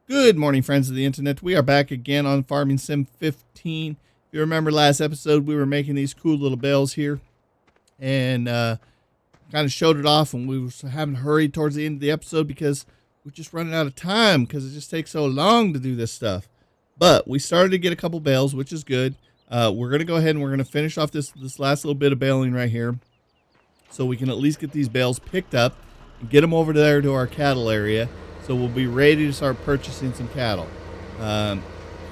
Good morning, friends of the internet. We are back again on Farming Sim 15. If you remember last episode, we were making these cool little bales here and kind of showed it off, and we were having to hurry towards the end of the episode because we're just running out of time because it just takes so long to do this stuff. But we started to get a couple bales, which is good. We're going to go ahead and we're going to finish off this last little bit of baling right here so we can at least get these bales picked up and get them over there to our cattle area. So we'll be ready to start purchasing some cattle.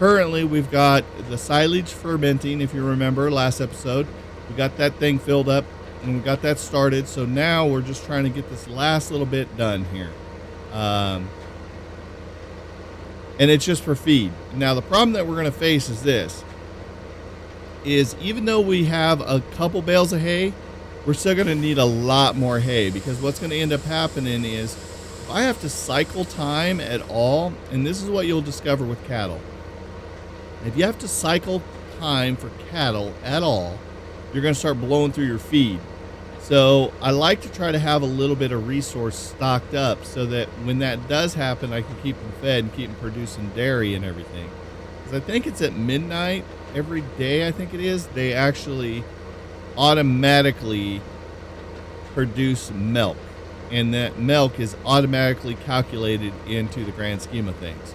Currently, we've got the silage fermenting. If you remember last episode, we got that thing filled up and we got that started. So now we're just trying to get this last little bit done here. And it's just for feed. Now, the problem that we're going to face is this. Is even though we have a couple bales of hay, we're still going to need a lot more hay, because what's going to end up happening is if I have to cycle time at all, and this is what you'll discover with cattle. If you have to cycle time for cattle at all, you're going to start blowing through your feed. So I like to try to have a little bit of resource stocked up so that when that does happen, I can keep them fed and keep them producing dairy and everything. Because I think it's at midnight every day, I think it is, they actually automatically produce milk. And that milk is automatically calculated into the grand scheme of things.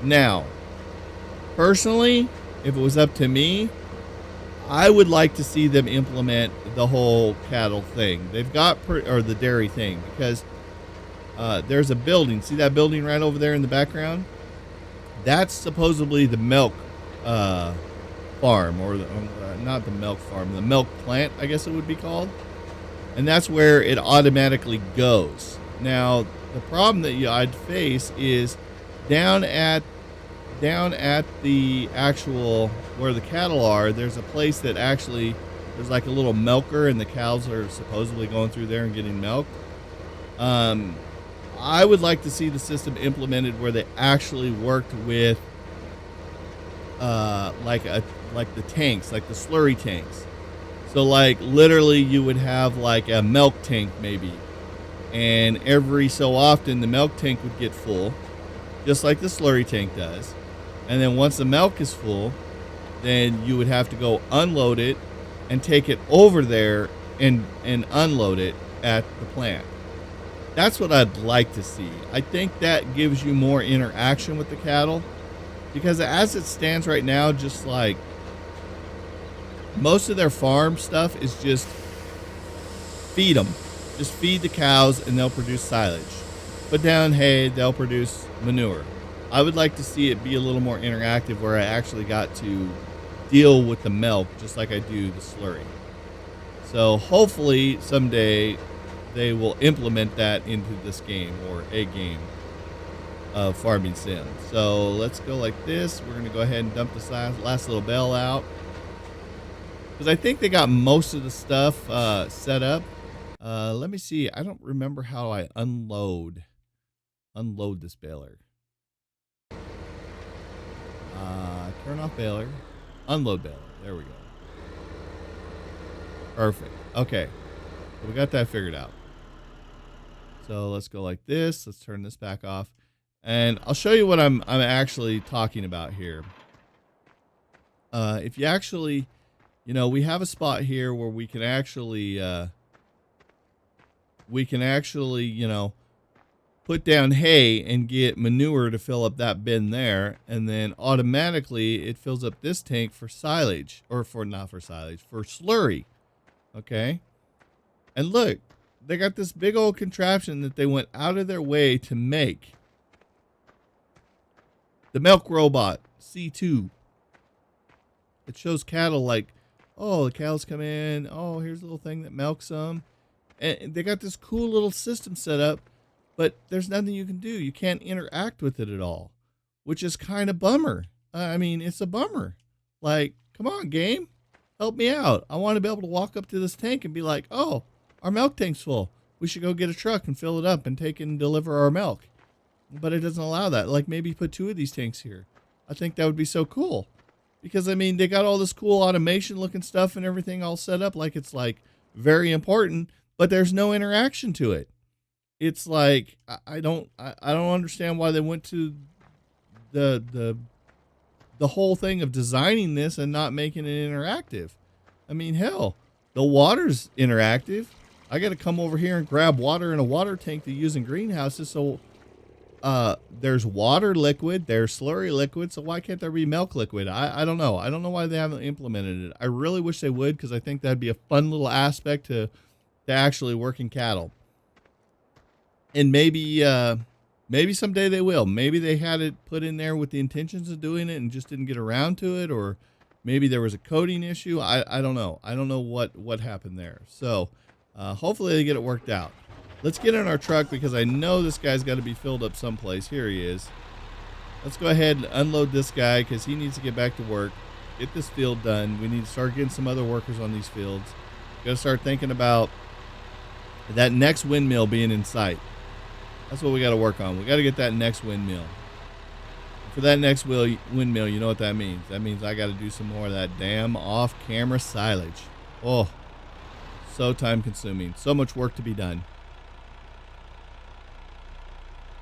Now, personally, if it was up to me, I would like to see them implement the whole cattle thing. They've got, or the dairy thing, because there's a building. See that building right over there in the background? That's supposedly the milk farm, or not the milk farm, the milk plant, I guess it would be called. And that's where it automatically goes. Now, the problem that I'd face is down at the actual where the cattle are, there's a place that actually there's like a little milker, and the cows are supposedly going through there and getting milk. I would like to see the system implemented where they actually worked with like the tanks, like the slurry tanks. So like literally you would have like a milk tank maybe, and every so often the milk tank would get full, just like the slurry tank does. And then once the milk is full, then you would have to go unload it and take it over there and unload it at the plant. That's what I'd like to see. I think that gives you more interaction with the cattle, because as it stands right now, just like most of their farm stuff is just feed them. Just feed the cows and they'll produce silage. Put down hay, they'll produce manure. I would like to see it be a little more interactive where I actually got to deal with the milk just like I do the slurry. So hopefully someday they will implement that into this game, or a game of Farming Sim. So let's go like this. We're going to go ahead and dump this last little bale out, because I think they got most of the stuff set up. Let me see. I don't remember how I unload this baler. Turn off baler. Unload baler. There we go. Perfect. Okay. So we got that figured out. So let's go like this. Let's turn this back off. And I'll show you what I'm actually talking about here. If you actually, we have a spot here where we can actually, put down hay and get manure to fill up that bin there, and then automatically it fills up this tank for silage, or not for silage, for slurry. Okay. And look, they got this big old contraption that they went out of their way to make. The milk robot C2. It shows cattle like, oh, the cows come in. Oh, here's a little thing that milks them. And they got this cool little system set up, but there's nothing you can do. You can't interact with it at all, which is kind of bummer. I mean, it's a bummer. Like, come on, game. Help me out. I want to be able to walk up to this tank and be like, oh, our milk tank's full. We should go get a truck and fill it up and take and deliver our milk. But it doesn't allow that. Like, maybe put 2 of these tanks here. I think that would be so cool. Because, I mean, they got all this cool automation looking stuff and everything all set up like it's like very important, but there's no interaction to it. it's like I don't understand why they went to the the whole thing of designing this and not making it interactive. I mean, hell, the water's interactive. I got to come over here and grab water in a water tank to use in greenhouses. So there's water liquid, there's slurry liquid. So why can't there be milk liquid? I don't know. I don't know why they haven't implemented it. I really wish they would, because I think that'd be a fun little aspect to actually working cattle. And maybe someday they will. Maybe they had it put in there with the intentions of doing it and just didn't get around to it, or maybe there was a coding issue. I don't know. I don't know what happened there. So hopefully they get it worked out. Let's get in our truck, because I know this guy's got to be filled up someplace. Here he is. Let's go ahead and unload this guy, because he needs to get back to work. Get this field done. We need to start getting some other workers on these fields. Got to start thinking about that next windmill being in sight. That's what we got to work on. We got to get that next windmill. For that next windmill, you know what that means. That means I got to do some more of that damn off-camera silage. Oh, so time-consuming. So much work to be done.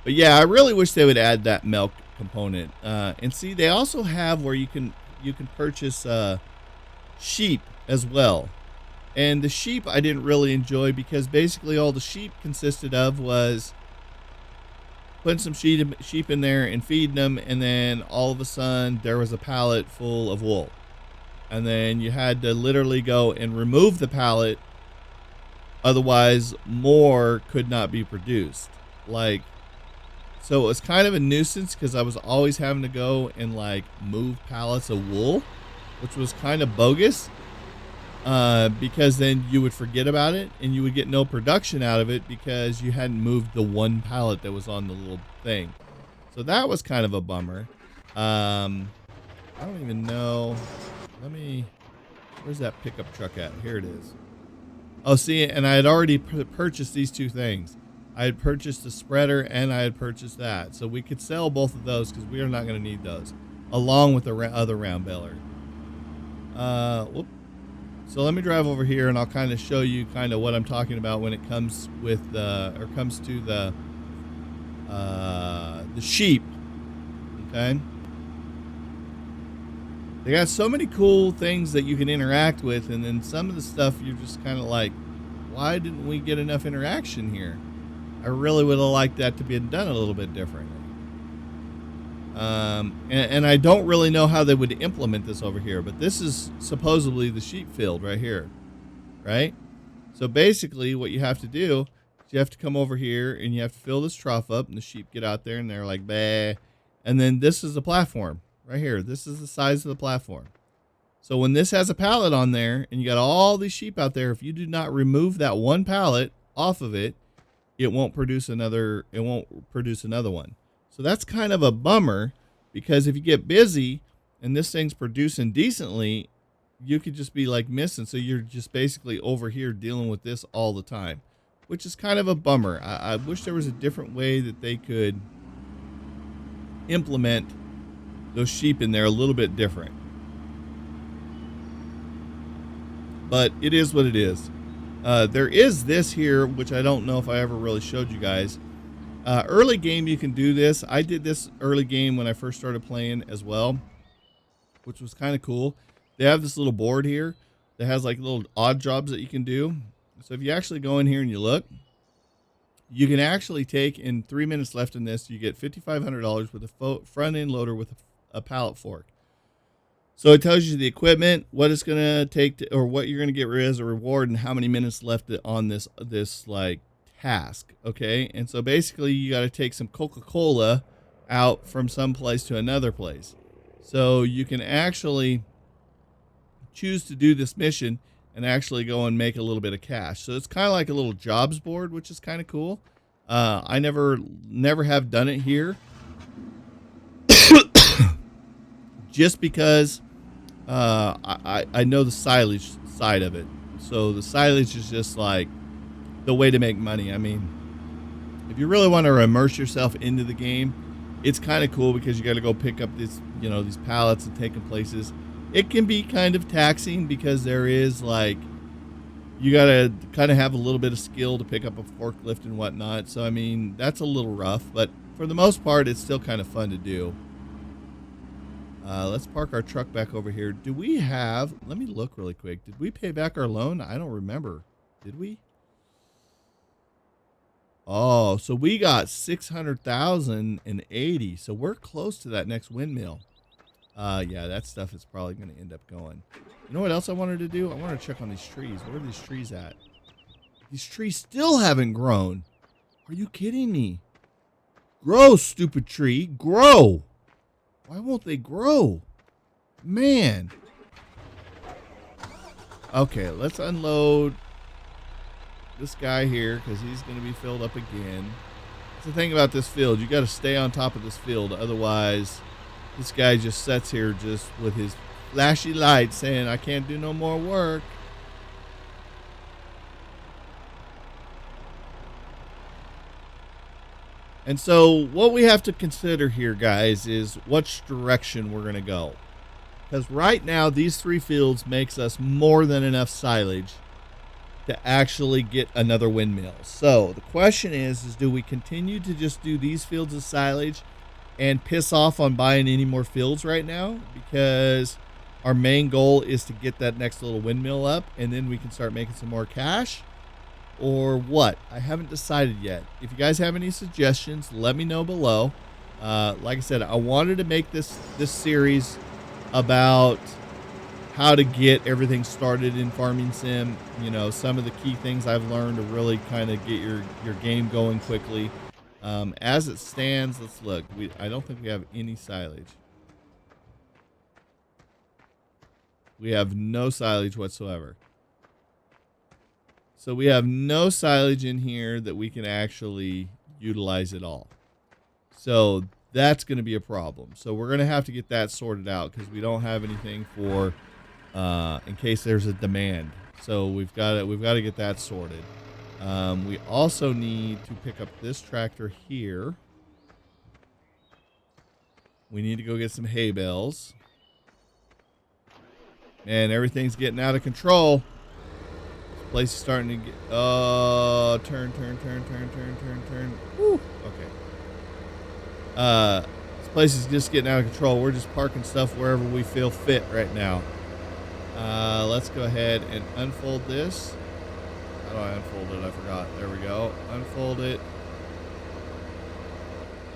But yeah, I really wish they would add that milk component. And see, they also have where you can purchase sheep as well. And the sheep I didn't really enjoy, because basically all the sheep consisted of was putting some sheep in there and feeding them, and then all of a sudden there was a pallet full of wool. And then you had to literally go and remove the pallet, otherwise more could not be produced. Like, so it was kind of a nuisance, because I was always having to go and like move pallets of wool, which was kind of bogus, because then you would forget about it and you would get no production out of it, because you hadn't moved the one pallet that was on the little thing. So that was kind of a bummer. I don't even know. Where's that pickup truck at? Here it is. Oh, see, and I had already purchased these two things. I had purchased the spreader and I had purchased that. So we could sell both of those, because we are not going to need those, along with the other round baler. Whoop. So let me drive over here and I'll kind of show you kind of what I'm talking about when it comes with comes to the sheep. Okay. They got so many cool things that you can interact with, and then some of the stuff you're just kind of like, why didn't we get enough interaction here? I really would have liked that to be done a little bit differently. And I don't really know how they would implement this over here, but this is supposedly the sheep field right here, right? So basically what you have to do is you have to come over here and you have to fill this trough up, and the sheep get out there and they're like, bah. And then this is the platform right here. This is the size of the platform. So when this has a pallet on there and you got all these sheep out there, if you do not remove that one pallet off of it, it won't produce another one. So that's kind of a bummer, because if you get busy and this thing's producing decently, you could just be like missing. So you're just basically over here dealing with this all the time, which is kind of a bummer. I wish there was a different way that they could implement those sheep in there a little bit different. But it is what it is. There is this here, which I don't know if I ever really showed you guys. Early game, you can do this. I did this early game when I first started playing as well, which was kind of cool. They have this little board here that has like little odd jobs that you can do. So if you actually go in here and you look, you can actually take, in 3 minutes left in this, you get $5,500 with a front end loader with a pallet fork. So it tells you the equipment, what it's going to take, or what you're going to get as a reward, and how many minutes left on this like task. Okay. And so basically you got to take some Coca-Cola out from some place to another place. So you can actually choose to do this mission and actually go and make a little bit of cash. So it's kind of like a little jobs board, which is kind of cool. I never have done it here just because I know the silage side of it. So the silage is just like the way to make money. I mean, if you really want to immerse yourself into the game, it's kind of cool, because you got to go pick up these pallets and take them places. It can be kind of taxing, because there is like You got to kind of have a little bit of skill to pick up a forklift and whatnot. So, I mean, that's a little rough, but for the most part, it's still kind of fun to do. Let's park our truck back over here. Do we have, let me look really quick. Did we pay back our loan? I don't remember. Did we? Oh, so we got 600,080. So we're close to that next windmill. Yeah, that stuff is probably going to end up going. You know what else I wanted to do? I wanted to check on these trees. Where are these trees at? These trees still haven't grown. Are you kidding me? Grow, stupid tree. Grow. Why won't they grow? Man. Okay, let's unload this guy here because he's going to be filled up again. That's the thing about this field. You got to stay on top of this field. Otherwise, this guy just sits here just with his flashy light saying, I can't do no more work. And so what we have to consider here, guys, is which direction we're going to go. Because right now, these 3 fields makes us more than enough silage to actually get another windmill. So the question is do we continue to just do these fields of silage and piss off on buying any more fields right now? Because our main goal is to get that next little windmill up, and then we can start making some more cash. Or what? I haven't decided yet. If you guys have any suggestions, let me know below. Like I said, I wanted to make this series about how to get everything started in Farming Sim. You know, some of the key things I've learned to really kind of get your game going quickly. As it stands, let's look. I don't think we have any silage. We have no silage whatsoever. So we have no silage in here that we can actually utilize at all. So that's going to be a problem. So we're going to have to get that sorted out because we don't have anything for in case there's a demand. So we've got to get that sorted. We also need to pick up this tractor here. We need to go get some hay bales. Man, everything's getting out of control. Place is starting to get, turn. Woo, okay. This place is just getting out of control. We're just parking stuff wherever we feel fit right now. Let's go ahead and unfold this. How do I unfold it? I forgot. There we go. Unfold it.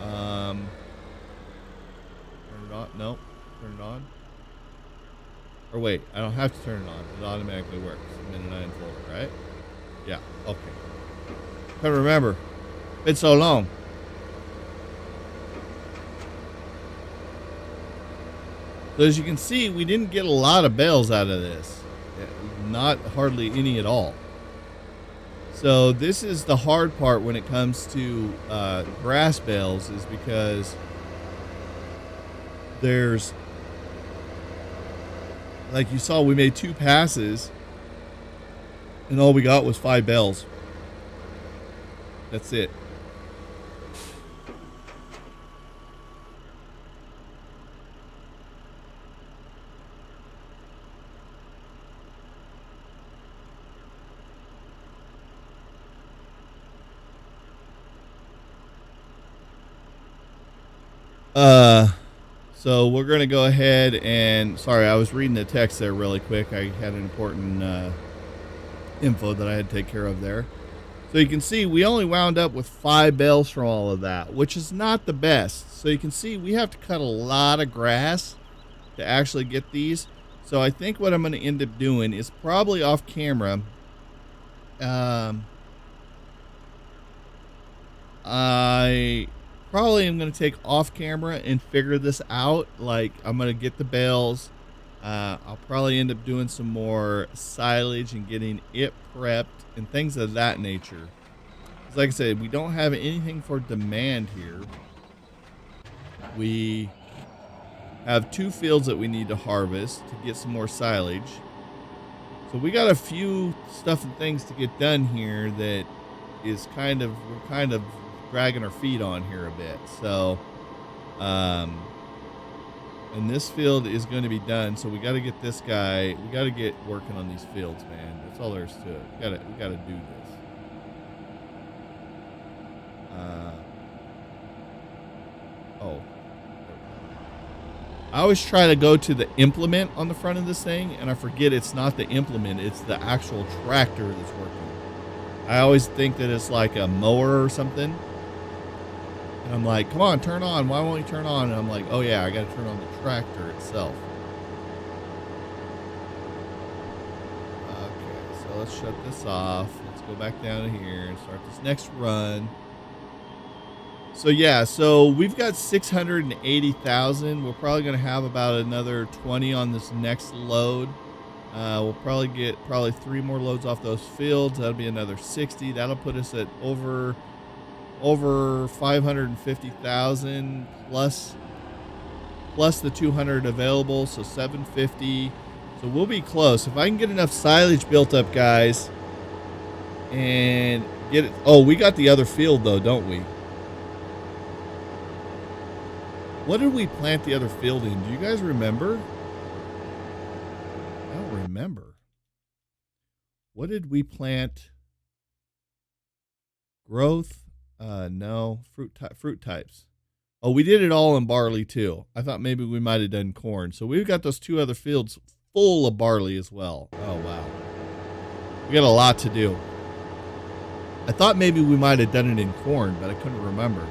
Turn it on. Nope. Turn it on. Or wait, I don't have to turn it on. It automatically works the minute I unfold it, right? Yeah, okay. But remember, it's been so long. So as you can see, we didn't get a lot of bales out of this. Not hardly any at all. So this is the hard part when it comes to grass bales, is because there's, like you saw, we made 2 passes and all we got was 5 bales. That's it. So we're going to go ahead and, sorry, I was reading the text there really quick. I had an important info that I had to take care of there. So you can see we only wound up with 5 bales from all of that, which is not the best. So you can see we have to cut a lot of grass to actually get these. So I think what I'm going to end up doing is probably off camera. I probably am going to take off camera and figure this out. Like, I'm going to get the bales. I'll probably end up doing some more silage and getting it prepped and things of that nature. 'Cause like I said, we don't have anything for demand here. We have 2 fields that we need to harvest to get some more silage. So we got a few stuff and things to get done here that is we're kind of dragging our feet on here a bit. So, And this field is going to be done, so we got to get this guy. We got to get working on these fields, man. That's all there is to it. We got to do this. Oh. I always try to go to the implement on the front of this thing, and I forget it's not the implement, it's the actual tractor that's working. I always think that it's like a mower or something. And I'm like, come on, turn on. Why won't you turn on? And I'm like, oh yeah, I got to turn on the tractor itself. Okay, so let's shut this off. Let's go back down here and start this next run. So yeah, so we've got 680,000. We're probably going to have about another 20 on this next load. We'll probably get 3 more loads off those fields. That'll be another 60. That'll put us at over 550,000 plus the 200 available, so 750. So we'll be close. If I can get enough silage built up, guys, and get it. Oh, we got the other field though, don't we? What did we plant the other field in? Do you guys remember? I don't remember. What did we plant? Growth? No. Fruit types. Oh, we did it all in barley too. I thought maybe we might have done corn. So we've got those 2 other fields full of barley as well. Oh, wow. We got a lot to do. I thought maybe we might have done it in corn, but I couldn't remember.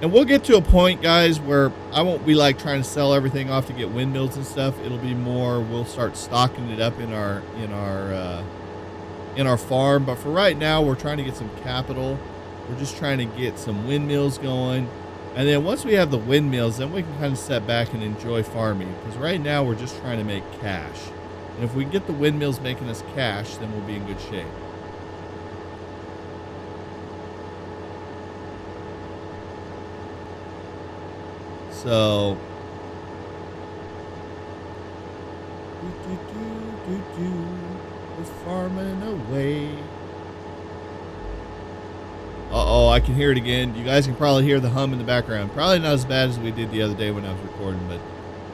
And we'll get to a point, guys, where I won't be like trying to sell everything off to get windmills and stuff. It'll be more, we'll start stocking it up in our farm. But for right now, we're trying to get some capital. We're just trying to get some windmills going. And then once we have the windmills, then we can kind of step back and enjoy farming. Because right now, we're just trying to make cash. And if we can get the windmills making us cash, then we'll be in good shape. So, we're farming away. Uh-oh, I can hear it again. You guys can probably hear the hum in the background. Probably not as bad as we did the other day when I was recording, but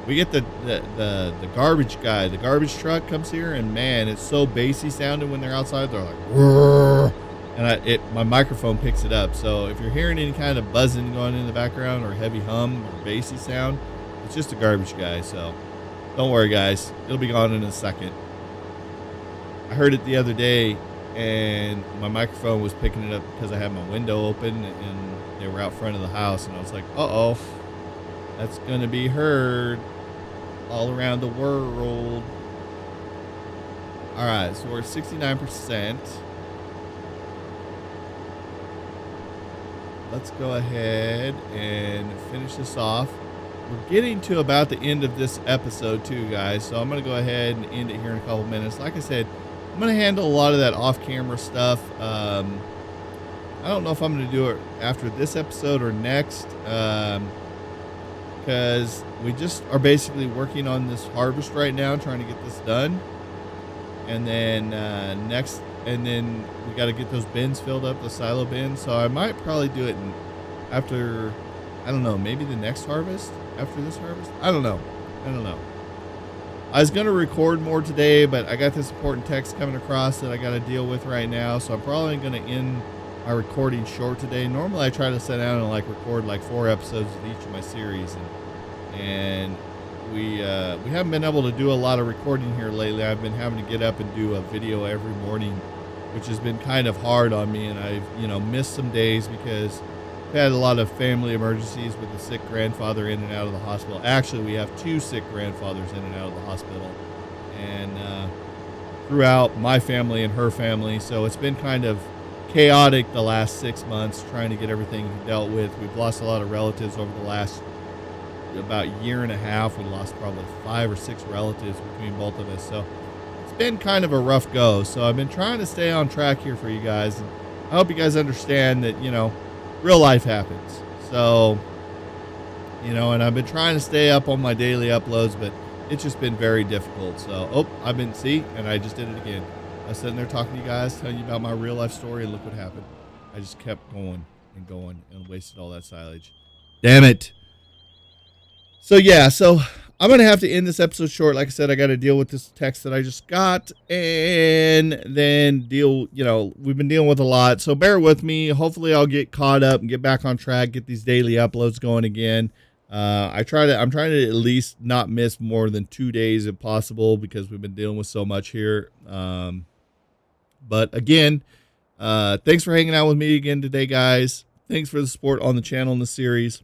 we get the garbage guy. The garbage truck comes here, and man, it's so bassy sounding when they're outside. They're like, "Rrr," and my microphone picks it up. So if you're hearing any kind of buzzing going in the background or heavy hum or bassy sound, it's just a garbage guy. So don't worry, guys. It'll be gone in a second. I heard it the other day, and my microphone was picking it up because I had my window open, and they were out front of the house, and I was like, uh-oh, that's going to be heard all around the world. All right, so we're at 69%. Let's go ahead and finish this off. We're getting to about the end of this episode too, guys. So I'm going to go ahead and end it here in a couple minutes. Like I said, I'm going to handle a lot of that off-camera stuff. I don't know if I'm going to do it after this episode or next, because we just are basically working on this harvest right now, trying to get this done. And then then we got to get those bins filled up, the silo bins. So I might probably do it after, I don't know, maybe the next harvest, after this harvest. I don't know. I was going to record more today, but I got this important text coming across that I got to deal with right now. So I'm probably going to end my recording short today. Normally I try to sit down and record 4 episodes of each of my series. And we haven't been able to do a lot of recording here lately. I've been having to get up and do a video every morning, which has been kind of hard on me. And I've, missed some days because I've had a lot of family emergencies with a sick grandfather in and out of the hospital. Actually, we have 2 sick grandfathers in and out of the hospital, and throughout my family and her family. So it's been kind of chaotic the last 6 months trying to get everything dealt with. We've lost a lot of relatives over the last about year and a half. We lost probably 5 or 6 relatives between both of us. So it's been kind of a rough go. So I've been trying to stay on track here for you guys. And I hope you guys understand that, real life happens. So, and I've been trying to stay up on my daily uploads, but it's just been very difficult. So, and I just did it again. I was sitting there talking to you guys, telling you about my real life story, and look what happened. I just kept going and wasted all that silage. Damn it. So yeah, so I'm gonna have to end this episode short. Like I said, I got to deal with this text that I just got, and then deal. You know, we've been dealing with a lot, so bear with me. Hopefully, I'll get caught up and get back on track, get these daily uploads going again. I'm trying to at least not miss more than 2 days if possible, because we've been dealing with so much here. But again, thanks for hanging out with me again today, guys. Thanks for the support on the channel and the series.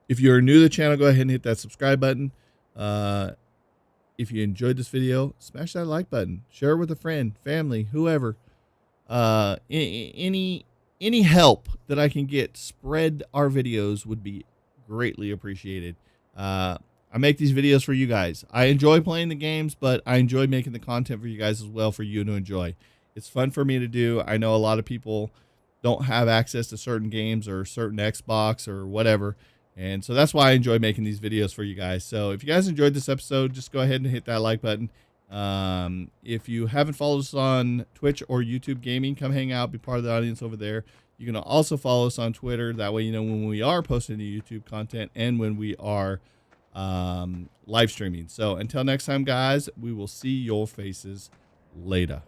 If you're new to the channel, go ahead and hit that subscribe button. If you enjoyed this video, smash that like button. Share it with a friend, family, whoever. Any help that I can get, spread our videos, would be greatly appreciated. I make these videos for you guys. I enjoy playing the games, but I enjoy making the content for you guys as well, for you to enjoy. It's fun for me to do. I know a lot of people don't have access to certain games or certain Xbox or whatever. And so that's why I enjoy making these videos for you guys. So if you guys enjoyed this episode, just go ahead and hit that like button. If you haven't followed us on Twitch or YouTube Gaming, come hang out, be part of the audience over there. You can also follow us on Twitter. That way you know when we are posting new YouTube content and when we are live streaming. So until next time, guys, we will see your faces later.